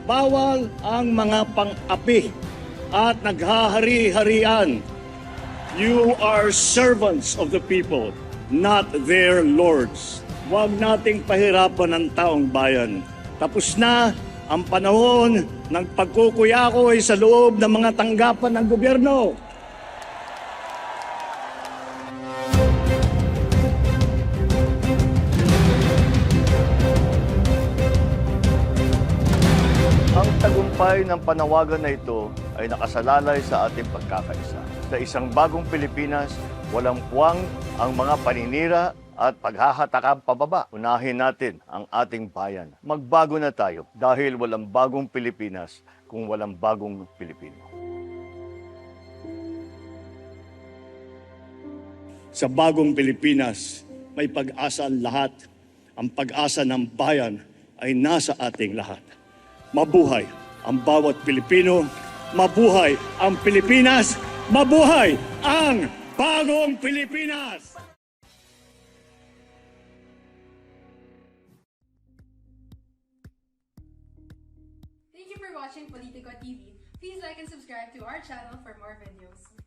Bawal ang mga pang-api at naghahari-harian. You are servants of the people, not their lords. Huwag nating pahirapan ang taong bayan. Tapos na ang panahon ng pagkukuyakoy sa loob ng mga tanggapan ng gobyerno. Ang tagumpay ng panawagan na ito ay nakasalalay sa ating pagkakaisa. Sa isang bagong Pilipinas, walang puwang ang mga paninira at paghahatakang pababa. Unahin natin ang ating bayan. Magbago na tayo dahil walang bagong Pilipinas kung walang bagong Pilipino. Sa bagong Pilipinas, may pag-asa ang lahat. Ang pag-asa ng bayan ay nasa ating lahat. Mabuhay ang bawat Pilipino, mabuhay ang Pilipinas, mabuhay ang bagong Pilipinas! Thank you for watching Politico TV. Please like and subscribe to our channel for more videos.